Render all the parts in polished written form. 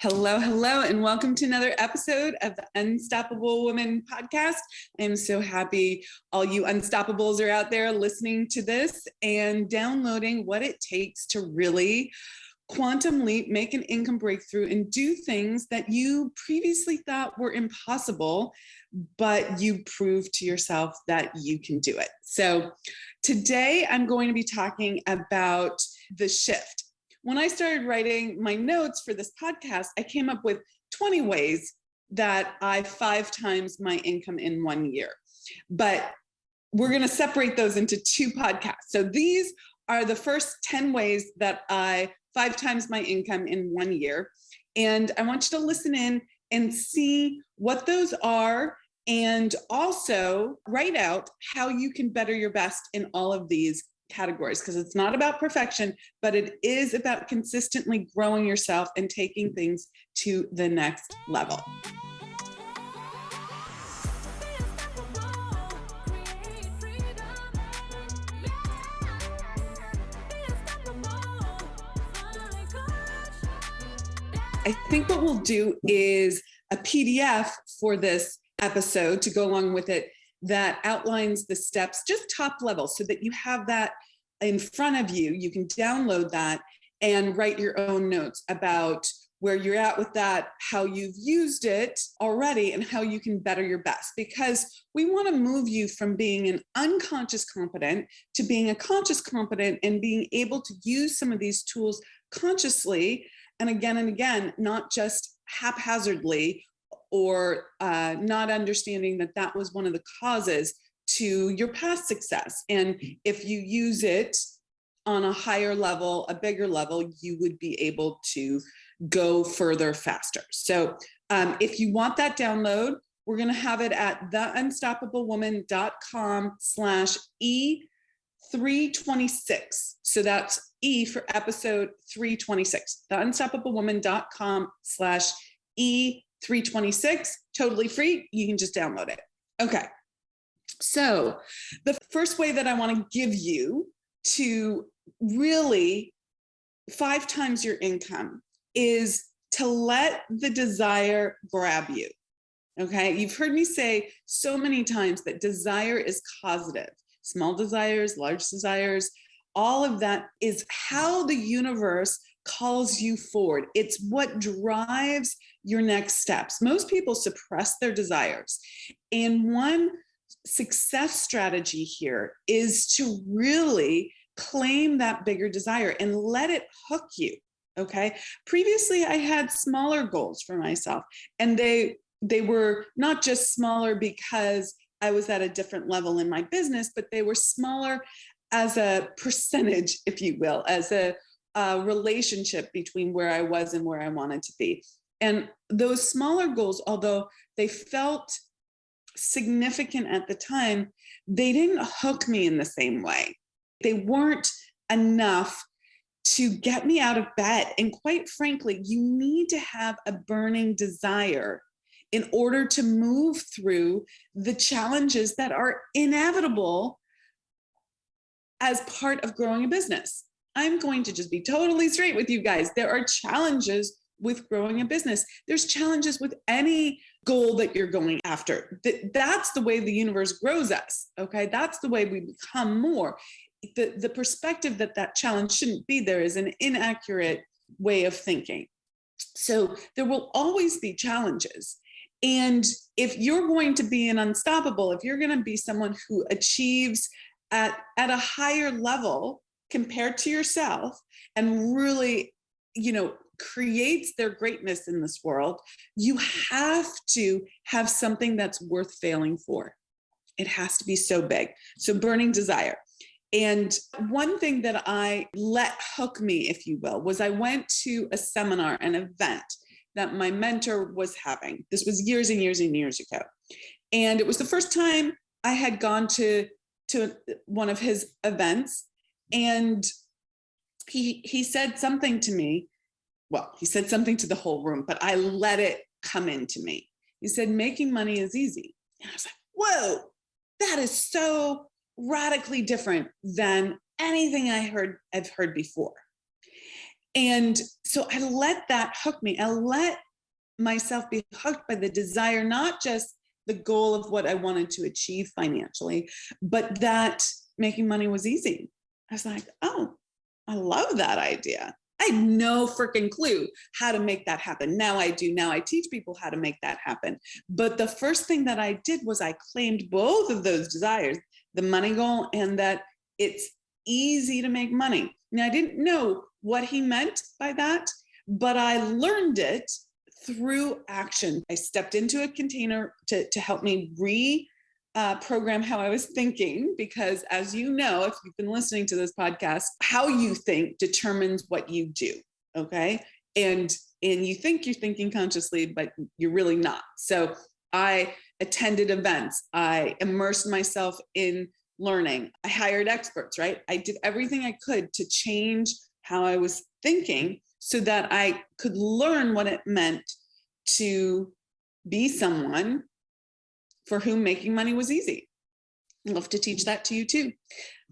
Hello, hello, and welcome to another episode of the Unstoppable Woman podcast. I'm so happy all you Unstoppables are out there listening to this and downloading what it takes to really quantum leap, make an income breakthrough, and do things that you previously thought were impossible, but you proved to yourself that you can do it. So today I'm going to be talking about the shift. When I started writing my notes for this podcast, I came up with 20 ways that I 5 times my income in 1 year. But we're going to separate those into 2 podcasts. So these are the first 10 ways that I 5 times my income in 1 year. And I want you to listen in and see what those are, and also write out how you can better your best in all of these categories, because it's not about perfection, but it is about consistently growing yourself and taking things to the next level. I think what we'll do is a PDF for this episode to go along with it that outlines the steps, just top level, so that you have that in front of you. You can download that and write your own notes about where you're at with that, how you've used it already, and how you can better your best. Because we want to move you from being an unconscious competent to being a conscious competent and being able to use some of these tools consciously and again, not just haphazardly, or not understanding that that was one of the causes to your past success. And if you use it on a higher level, a bigger level, you would be able to go further faster. So if you want that download, we're going to have it at theunstoppablewoman.com/E326. So that's E for episode 326, theunstoppablewoman.com/E326, totally free. You can just download it. Okay. So the first way that I want to give you to really 5 times your income is to let the desire grab you. Okay. You've heard me say so many times that desire is causative. Small desires, large desires, all of that is how the universe calls you forward. It's what drives your next steps. Most people suppress their desires. And one success strategy here is to really claim that bigger desire and let it hook you. Okay. Previously, I had smaller goals for myself, and they were not just smaller because I was at a different level in my business, but they were smaller as a percentage, if you will, as a relationship between where I was and where I wanted to be. And those smaller goals, although they felt significant at the time, they didn't hook me in the same way. They weren't enough to get me out of bed. And quite frankly, you need to have a burning desire in order to move through the challenges that are inevitable as part of growing a business. I'm going to just be totally straight with you guys. There are challenges with growing a business. There's challenges with any goal that you're going after. That's the way the universe grows us. Okay. That's the way we become more. The perspective that challenge shouldn't be there is an inaccurate way of thinking. So there will always be challenges. And if you're going to be an unstoppable, if you're going to be someone who achieves at a higher level compared to yourself and really, creates their greatness in this world, you have to have something that's worth failing for. It has to be so big. So burning desire. And one thing that I let hook me, if you will, was I went to a seminar, an event that my mentor was having. This was years and years and years ago. And it was the first time I had gone to one of his events. And he said something to me. Well, he said something to the whole room, but I let it come into me. He said, making money is easy. And I was like, whoa, that is so radically different than anything I've heard before. And so I let that hook me. I let myself be hooked by the desire, not just the goal of what I wanted to achieve financially, but that making money was easy. I was like, oh, I love that idea. I had no freaking clue how to make that happen. Now I do. Now I teach people how to make that happen. But the first thing that I did was I claimed both of those desires, the money goal and that it's easy to make money. Now I didn't know what he meant by that, but I learned it through action. I stepped into a container to help me program how I was thinking, because as you know, if you've been listening to this podcast, how you think determines what you do. Okay. And you think you're thinking consciously, but you're really not. So I attended events. I immersed myself in learning. I hired experts, right? I did everything I could to change how I was thinking so that I could learn what it meant to be someone for whom making money was easy. I'd love to teach that to you too.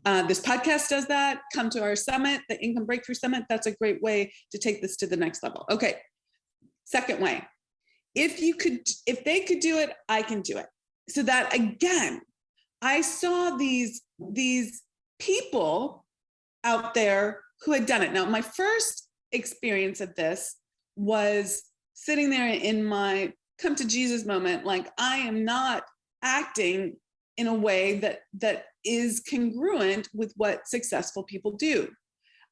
This podcast does that. Come to our summit, the Income Breakthrough Summit. That's a great way to take this to the next level. Okay. Second way, if they could do it, I can do it. So that again, I saw these people out there who had done it. Now, my first experience of this was sitting there in my come to Jesus moment, like I am not acting in a way that is congruent with what successful people do.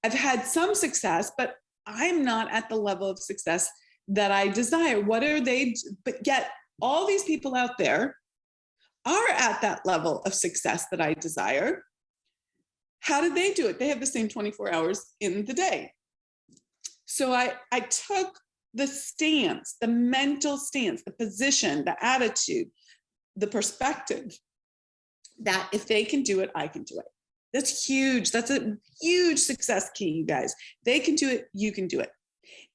I've had some success, but I'm not at the level of success that I desire. What are they? But yet all these people out there are at that level of success that I desire. How did they do it? They have the same 24 hours in the day. So I took the stance, the mental stance, the position, the attitude, the perspective that if they can do it, I can do it. That's huge. That's a huge success key, you guys. They can do it, you can do it.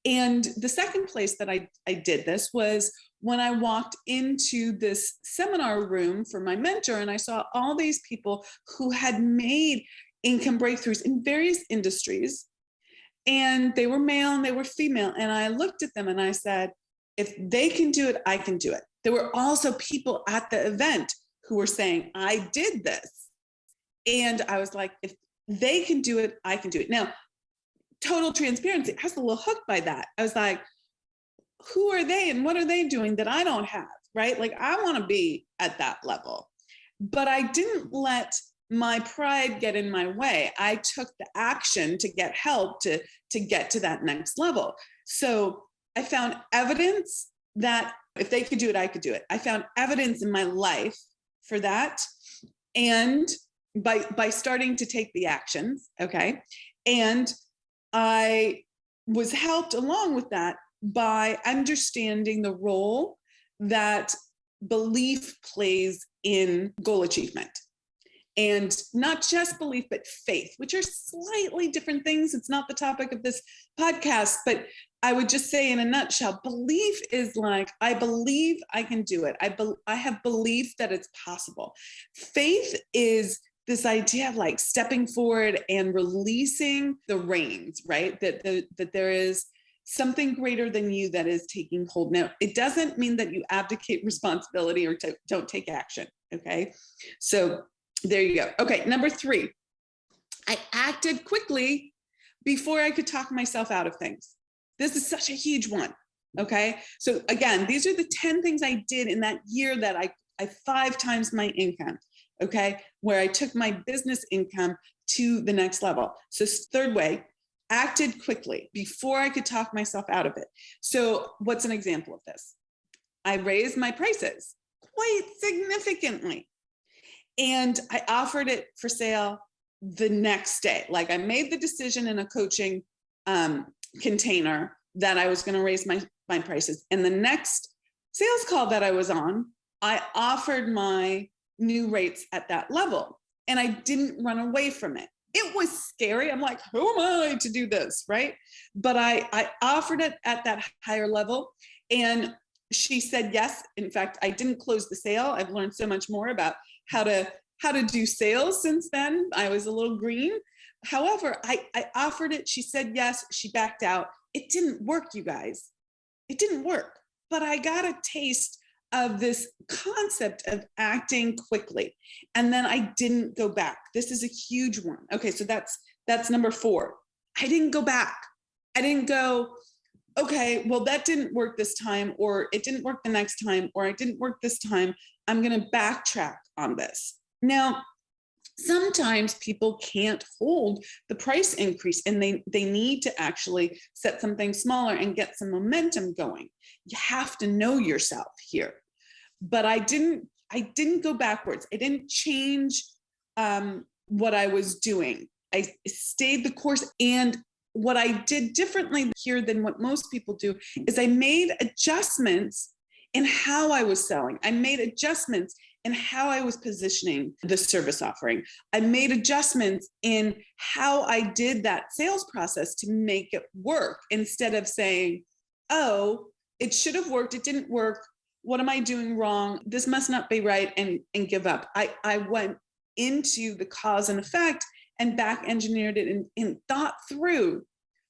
And the second place that I did this was when I walked into this seminar room for my mentor, and I saw all these people who had made income breakthroughs in various industries, and they were male and they were female. And I looked at them and I said, if they can do it, I can do it. There were also people at the event who were saying, I did this. And I was like, if they can do it, I can do it. Now, total transparency, I was a little hooked by that. I was like, who are they and what are they doing that I don't have, right? Like I want to be at that level. But I didn't let my pride get in my way. I took the action to get help to get to that next level. So I found evidence that if they could do it, I could do it. I found evidence in my life for that. And by starting to take the actions, okay? And I was helped along with that by understanding the role that belief plays in goal achievement. And not just belief, but faith, which are slightly different things. It's not the topic of this podcast, but I would just say in a nutshell, belief is like, I believe I can do it. I have belief that it's possible. Faith is this idea of like stepping forward and releasing the reins, right? That there is something greater than you that is taking hold. Now, it doesn't mean that you abdicate responsibility or don't take action, okay? So there you go. Okay, number 3, I acted quickly before I could talk myself out of things. This is such a huge one, okay? So again, these are the 10 things I did in that year that I 5 times my income, okay? Where I took my business income to the next level. So third way, acted quickly before I could talk myself out of it. So what's an example of this? I raised my prices quite significantly. And I offered it for sale the next day. Like I made the decision in a coaching container that I was going to raise my prices. And the next sales call that I was on, I offered my new rates at that level. And I didn't run away from it. It was scary. I'm like, who am I to do this, right? But I offered it at that higher level. And she said yes. In fact, I didn't close the sale. I've learned so much more about how to do sales since then. I was a little green, However, I offered it. She said yes. She backed out. It didn't work, you guys. It didn't work. But I got a taste of this concept of acting quickly. And then I didn't go back. This is a huge one. Okay, so that's number 4. I didn't go back. I didn't go, okay, well, that didn't work this time, or it didn't work the next time, or it didn't work this time. I'm going to backtrack on this. Now, sometimes people can't hold the price increase and they need to actually set something smaller and get some momentum going. You have to know yourself here. But I didn't go backwards. I didn't change what I was doing. I stayed the course. And what I did differently here than what most people do is I made adjustments in how I was selling. I made adjustments in how I was positioning the service offering. I made adjustments in how I did that sales process to make it work, instead of saying, oh, it should have worked, it didn't work, what am I doing wrong? This must not be right, and give up. I went into the cause and effect and back engineered it and thought through,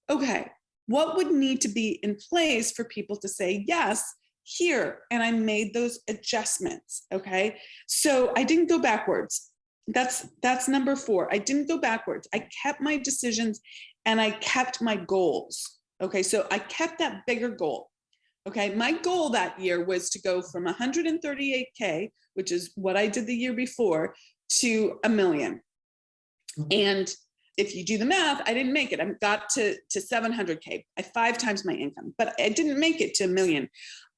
okay, what would need to be in place for people to say yes here? And I made those adjustments. Okay. So I didn't go backwards. That's number 4. I didn't go backwards. I kept my decisions and I kept my goals. Okay. So I kept that bigger goal. Okay. My goal that year was to go from 138K, which is what I did the year before, to $1 million. And if you do the math, I didn't make it. I got to 700K. I 5 times my income, but I didn't make it to $1 million.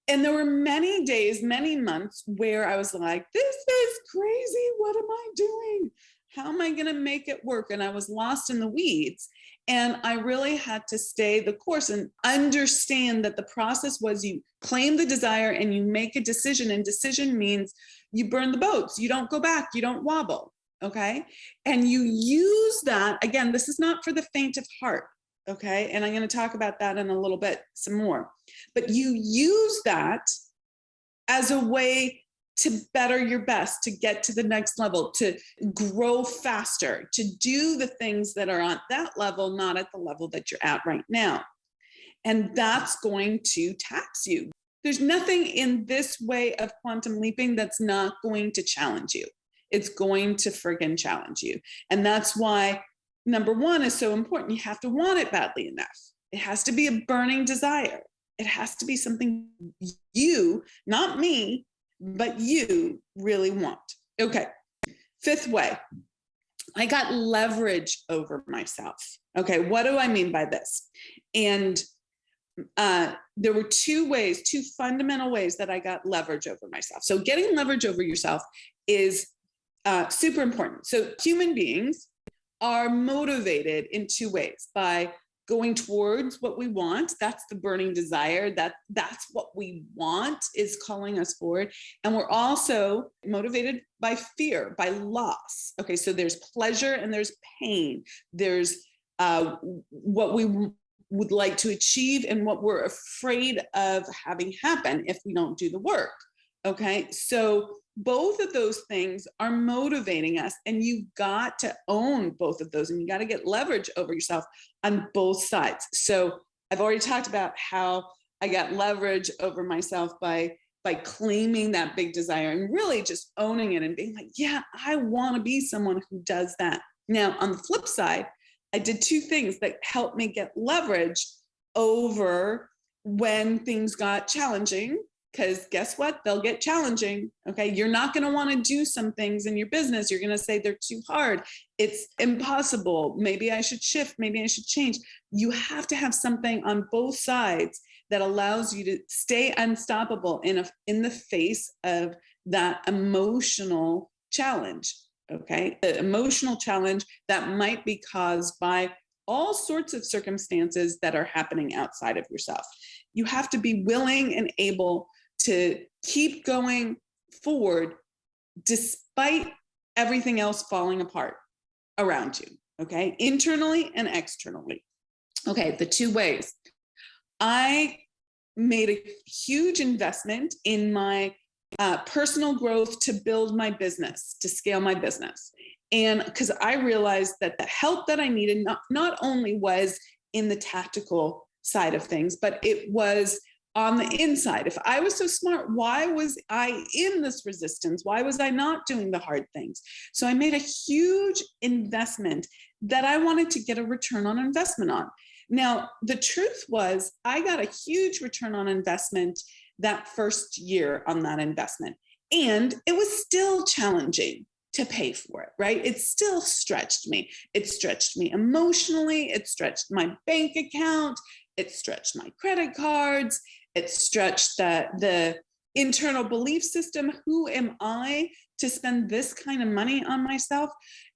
And there were many days, many months where I was like, this is crazy. What am I doing? How am I going to make it work? And I was lost in the weeds. And I really had to stay the course and understand that the process was you claim the desire and you make a decision. And decision means you burn the boats. You don't go back. You don't wobble. Okay. And you use that. Again, this is not for the faint of heart. Okay. And I'm going to talk about that in a little bit, some more. But you use that as a way to better your best, to get to the next level, to grow faster, to do the things that are on that level, not at the level that you're at right now. And that's going to tax you. There's nothing in this way of quantum leaping that's not going to challenge you. It's going to friggin' challenge you. And that's why number 1 is so important. You have to want it badly enough. It has to be a burning desire. It has to be something you, not me, but you really want. Okay. 5th way, I got leverage over myself. Okay. What do I mean by this? And there were 2 fundamental ways that I got leverage over myself. So getting leverage over yourself is super important. So human beings are motivated in 2 ways: by going towards what we want. That's the burning desire. That's what we want is calling us forward. And we're also motivated by fear, by loss. Okay, so there's pleasure and there's pain. There's what we would like to achieve and what we're afraid of having happen if we don't do the work. Okay, so both of those things are motivating us, and you've got to own both of those, and you got to get leverage over yourself on both sides. So I've already talked about how I got leverage over myself by claiming that big desire and really just owning it and being like, yeah, I want to be someone who does that. Now, on the flip side, I did 2 things that helped me get leverage over when things got challenging. Because guess what? They'll get challenging. Okay. You're not going to want to do some things in your business. You're going to say they're too hard. It's impossible. Maybe I should shift. Maybe I should change. You have to have something on both sides that allows you to stay unstoppable in the face of that emotional challenge. Okay. The emotional challenge that might be caused by all sorts of circumstances that are happening outside of yourself. You have to be willing and able to keep going forward despite everything else falling apart around you, okay? Internally and externally. Okay, the 2 ways. I made a huge investment in my personal growth to build my business, to scale my business. And because I realized that the help that I needed not only was in the tactical side of things, but it was on the inside. If I was so smart, why was I in this resistance? Why was I not doing the hard things? So I made a huge investment that I wanted to get a return on investment on. Now, the truth was, I got a huge return on investment that first year on that investment. And it was still challenging to pay for it, right? It still stretched me. It stretched me emotionally. It stretched my bank account. It stretched my credit cards. It stretched the internal belief system. Who am I to spend this kind of money on myself?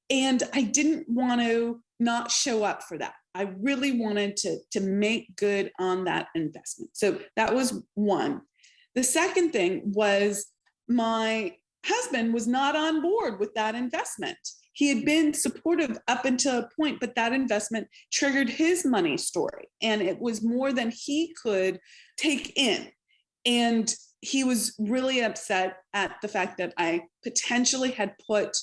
And I didn't want to not show up for that. I really wanted to make good on that investment. So that was one. The second thing was my husband was not on board with that investment. He had been supportive up until a point, but that investment triggered his money story. And it was more than he could take in. And he was really upset at the fact that I potentially had put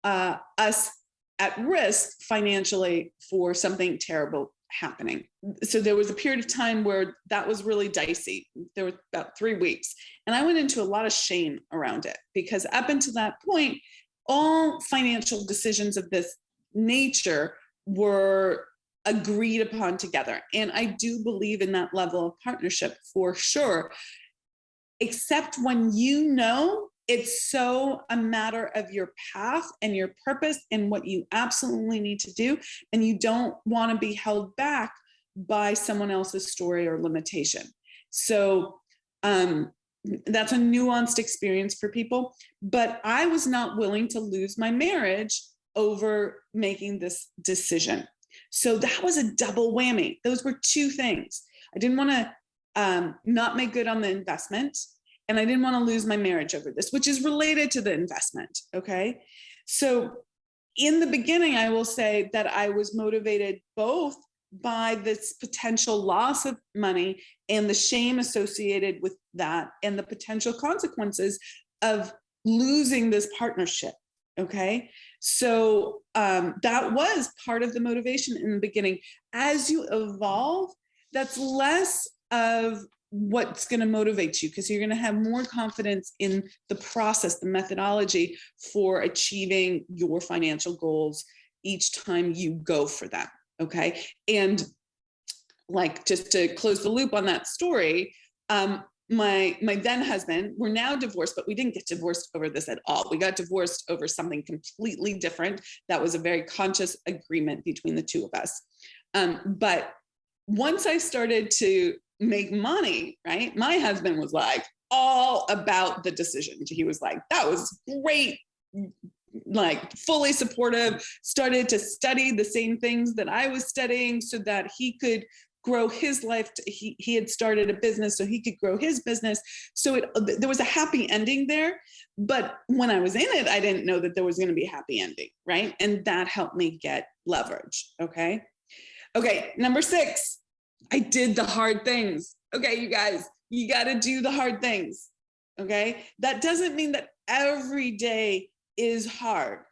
us at risk financially for something terrible happening. So there was a period of time where that was really dicey. There was about 3 weeks. And I went into a lot of shame around it, because up until that point, all financial decisions of this nature were agreed upon together. And I do believe in that level of partnership for sure, except when you know it's so a matter of your path and your purpose and what you absolutely need to do. And you don't want to be held back by someone else's story or limitation. So that's a nuanced experience for people. But I was not willing to lose my marriage over making this decision. So that was a double whammy. Those were two things. I didn't want to not make good on the investment. And I didn't want to lose my marriage over this, which is related to the investment. Okay. So in the beginning, I will say that I was motivated both by this potential loss of money and the shame associated with that and the potential consequences of losing this partnership. Okay. So that was part of the motivation in the beginning. As you evolve, that's less of what's going to motivate you, because you're going to have more confidence in the process, the methodology for achieving your financial goals each time you go for them. Okay. And like, just to close the loop on that story, my then husband, we're now divorced, but we didn't get divorced over this at all. We got divorced over something completely different. That was a very conscious agreement between the two of us. But once I started to make money, right, my husband was like all about the decision. He was like, that was great, like fully supportive, started to study the same things that I was studying so that he could grow his life. He had started a business so he could grow his business. So there was a happy ending there. But when I was in it, I didn't know that there was going to be a happy ending, right? And that helped me get leverage. Okay. Number 6, I did the hard things. Okay, you guys, you got to do the hard things. Okay. That doesn't mean that every day is hard.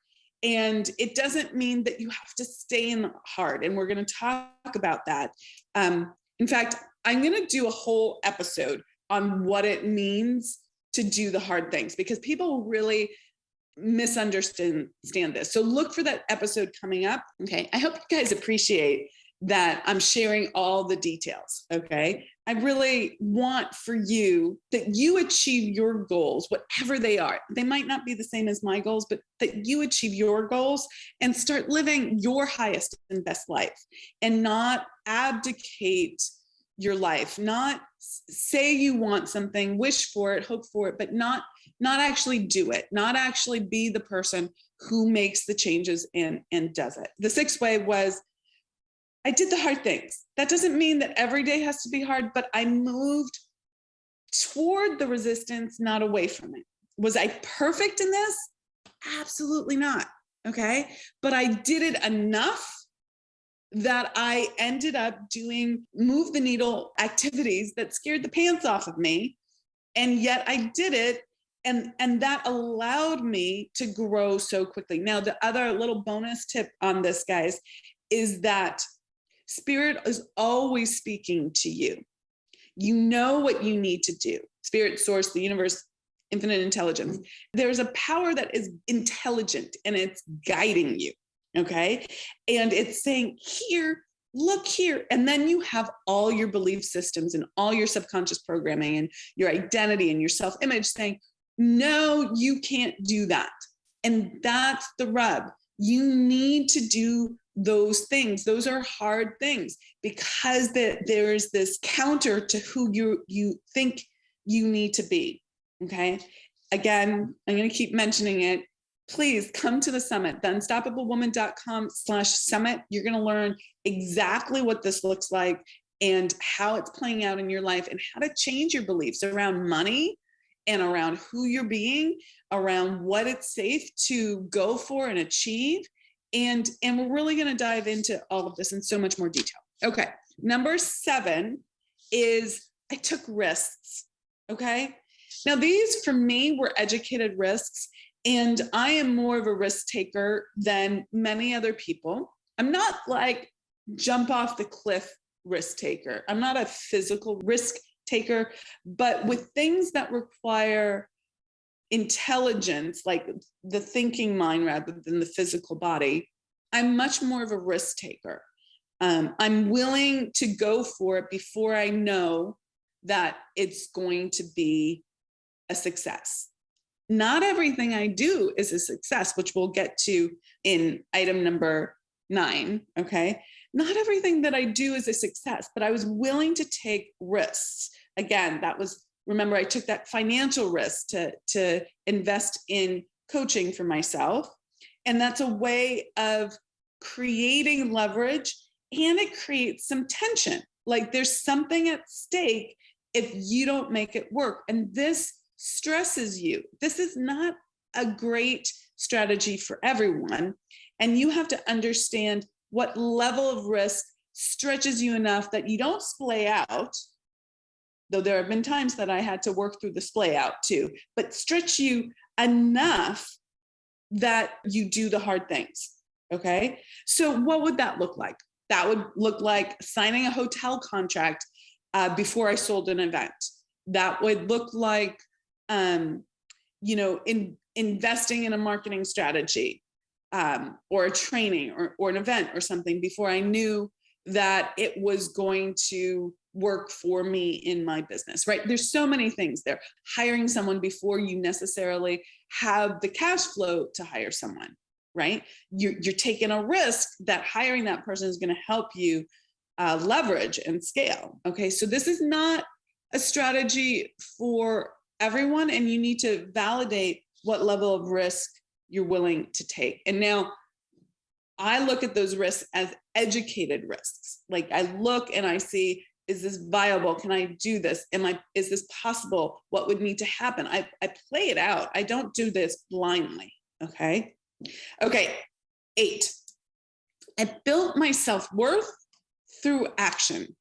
And it doesn't mean that you have to stay in hard. And we're going to talk about that. In fact, I'm going to do a whole episode on what it means to do the hard things, because people really misunderstand this. So look for that episode coming up. Okay. I hope you guys appreciate that I'm sharing all the details. Okay. I really want for you that you achieve your goals, whatever they are. They might not be the same as my goals, but that you achieve your goals and start living your highest and best life, and not abdicate your life, not say you want something, wish for it, hope for it, but not actually do it, not actually be the person who makes the changes and does it. The 6th way was, I did the hard things. That doesn't mean that every day has to be hard, but I moved toward the resistance, not away from it. Was I perfect in this? Absolutely not. Okay. But I did it enough that I ended up doing move the needle activities that scared the pants off of me. And yet I did it. And that allowed me to grow so quickly. Now, the other little bonus tip on this, guys, is that spirit is always speaking to you. You know what you need to do. Spirit, source, the universe, infinite intelligence. There's a power that is intelligent and it's guiding you. Okay. And it's saying, here, look here. And then you have all your belief systems and all your subconscious programming and your identity and your self-image saying, no, you can't do that. And that's the rub. You need to do those things. Those are hard things because there's this counter to who you think you need to be. Okay. Again, I'm going to keep mentioning it. Please come to the summit, theunstoppablewoman.com/summit. You're going to learn exactly what this looks like and how it's playing out in your life and how to change your beliefs around money and around who you're being, around what it's safe to go for and achieve. And we're really going to dive into all of this in so much more detail. Okay. Number 7 is I took risks. Okay. Now these for me were educated risks, and I am more of a risk taker than many other people. I'm not like jump off the cliff risk taker. I'm not a physical risk taker, but with things that require intelligence, like the thinking mind rather than the physical body, I'm much more of a risk taker. I'm willing to go for it before I know that it's going to be a success. Not everything I do is a success, which we'll get to in item number 9. Okay. Not everything that I do is a success, but I was willing to take risks. Again, remember, I took that financial risk to invest in coaching for myself. And that's a way of creating leverage, and it creates some tension. Like there's something at stake if you don't make it work. And this stresses you. This is not a great strategy for everyone. And you have to understand what level of risk stretches you enough that you don't splay out, though there have been times that I had to work through the splay out too, but stretch you enough that you do the hard things. Okay. So what would that look like? That would look like signing a hotel contract before I sold an event. That would look like, investing in a marketing strategy or a training or an event or something before I knew that it was going to work for me in my business, right? There's so many things there. Hiring someone before you necessarily have the cash flow to hire someone, right? You're taking a risk that hiring that person is going to help you leverage and scale. Okay, so this is not a strategy for everyone, and you need to validate what level of risk you're willing to take. And now I look at those risks as educated risks. Like I look and I see, is this viable? Can I do this? Is this possible? What would need to happen? I play it out. I don't do this blindly. Okay. 8, I built my self-worth through action.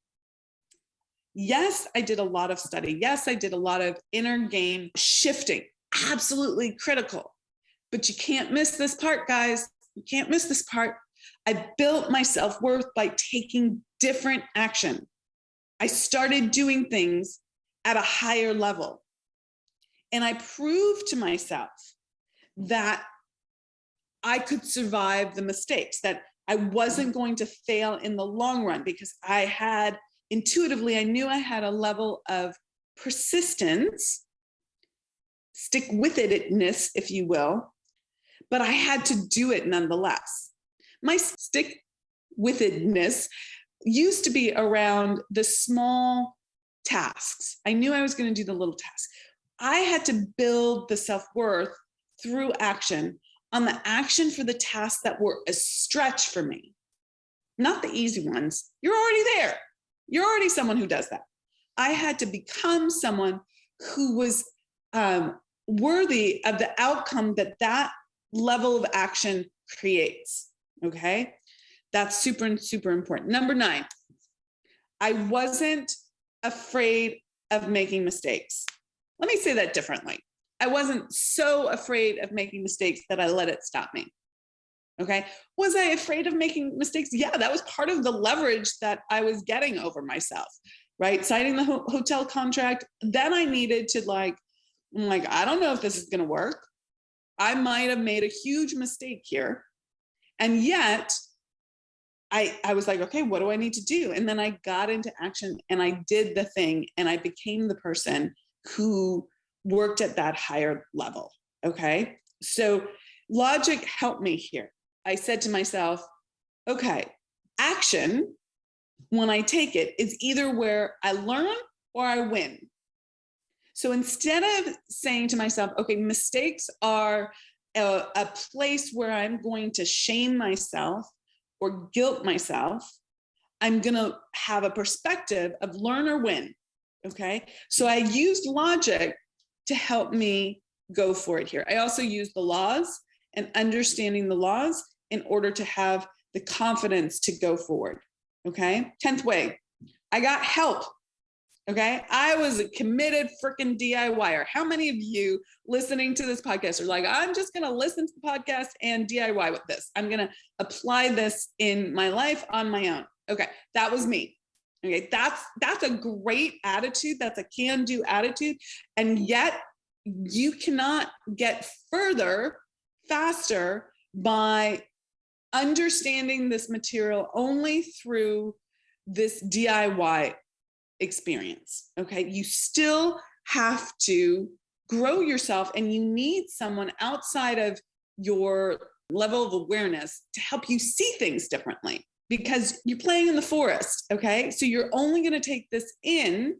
Yes, I did a lot of study. Yes, I did a lot of inner game shifting. Absolutely critical. But you can't miss this part, guys. You can't miss this part. I built my self-worth by taking different action. I started doing things at a higher level. And I proved to myself that I could survive the mistakes, that I wasn't going to fail in the long run, because I had intuitively, I knew I had a level of persistence, stick-with-itness, if you will, but I had to do it nonetheless. My stick-with-itness used to be around the small tasks. I knew I was going to do the little tasks. I had to build the self-worth through action on the action for the tasks that were a stretch for me, not the easy ones. You're already there. You're already someone who does that. I had to become someone who was worthy of the outcome that level of action creates. Okay. That's super, super important. Number 9, I wasn't afraid of making mistakes. Let me say that differently. I wasn't so afraid of making mistakes that I let it stop me. Okay. Was I afraid of making mistakes? Yeah, that was part of the leverage that I was getting over myself, right? Signing the hotel contract. Then I needed to I'm like, I don't know if this is going to work. I might have made a huge mistake here. And yet I was like, okay, what do I need to do? And then I got into action and I did the thing and I became the person who worked at that higher level. Okay. So logic helped me here. I said to myself, okay, action, when I take it, is either where I learn or I win. So instead of saying to myself, okay, mistakes are a place where I'm going to shame myself or guilt myself, I'm going to have a perspective of learn or win. Okay. So I used logic to help me go for it here. I also used the laws and understanding the laws in order to have the confidence to go forward. Okay. 10th way, I got help. Okay. I was a committed freaking DIYer. How many of you listening to this podcast are like, I'm just going to listen to the podcast and DIY with this. I'm going to apply this in my life on my own. Okay. That was me. Okay. That's a great attitude. That's a can-do attitude. And yet you cannot get further faster by understanding this material only through this DIY experience. Okay. You still have to grow yourself and you need someone outside of your level of awareness to help you see things differently because you're playing in the forest. Okay. So you're only going to take this in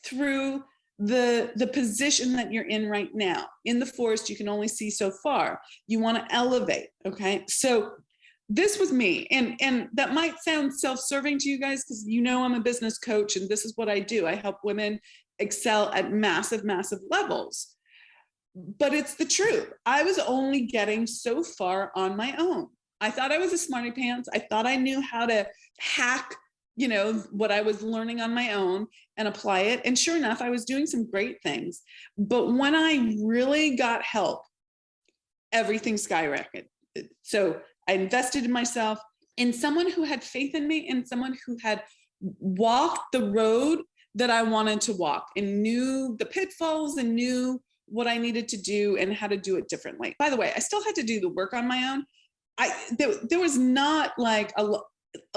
through the position that you're in right now. In the forest, you can only see so far. You want to elevate. Okay. So this was me. And that might sound self-serving to you guys because I'm a business coach and this is what I do. I help women excel at massive, massive levels. But it's the truth. I was only getting so far on my own. I thought I was a smarty pants. I thought I knew how to hack, what I was learning on my own and apply it. And sure enough, I was doing some great things. But when I really got help, everything skyrocketed. So I invested in myself, in someone who had faith in me and someone who had walked the road that I wanted to walk and knew the pitfalls and knew what I needed to do and how to do it differently. By the way, I still had to do the work on my own. There was not like a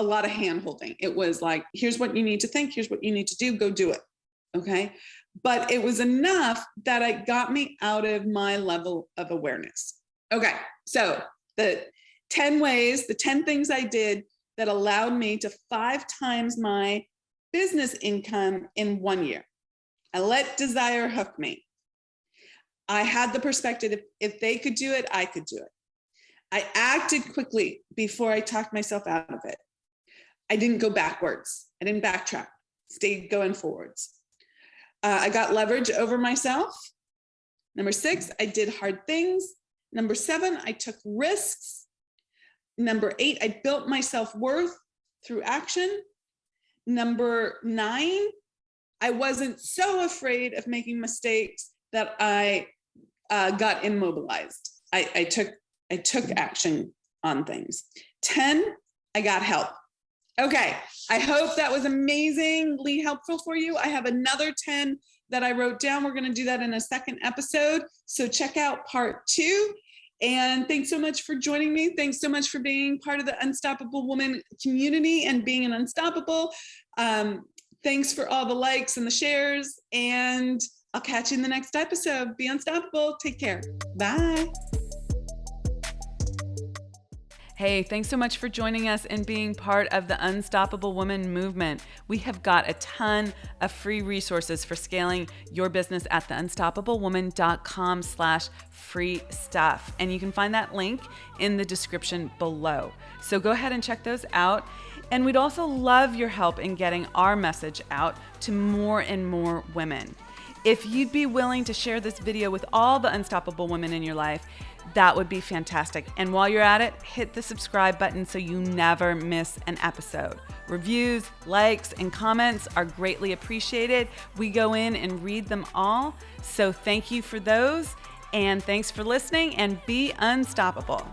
lot of hand holding. It was like, here's what you need to think. Here's what you need to do. Go do it. Okay. But it was enough that it got me out of my level of awareness. Okay. So the 10 ways, the 10 things I did that allowed me to 5 times my business income in 1 year. I let desire hook me. I had the perspective, if they could do it, I could do it. I acted quickly before I talked myself out of it. I didn't go backwards. I didn't backtrack, stayed going forwards. I got leverage over myself. Number 6, I did hard things. Number 7, I took risks. Number 8, I built my self-worth through action. Number 9, I wasn't so afraid of making mistakes that I got immobilized. I took action on things. 10, I got help. Okay, I hope that was amazingly helpful for you. I have another 10 that I wrote down. We're going to do that in a second episode. So check out part 2. And thanks so much for joining me. Thanks so much for being part of the Unstoppable Woman community and being an unstoppable. Thanks for all the likes and the shares. And I'll catch you in the next episode. Be unstoppable. Take care. Bye. Hey, thanks so much for joining us and being part of the Unstoppable Woman movement. We have got a ton of free resources for scaling your business at theunstoppablewoman.com/free stuff. And you can find that link in the description below. So go ahead and check those out. And we'd also love your help in getting our message out to more and more women. If you'd be willing to share this video with all the unstoppable women in your life, that would be fantastic. And while you're at it, hit the subscribe button so you never miss an episode. Reviews, likes, and comments are greatly appreciated. We go in and read them all. So thank you for those. And thanks for listening, and be unstoppable.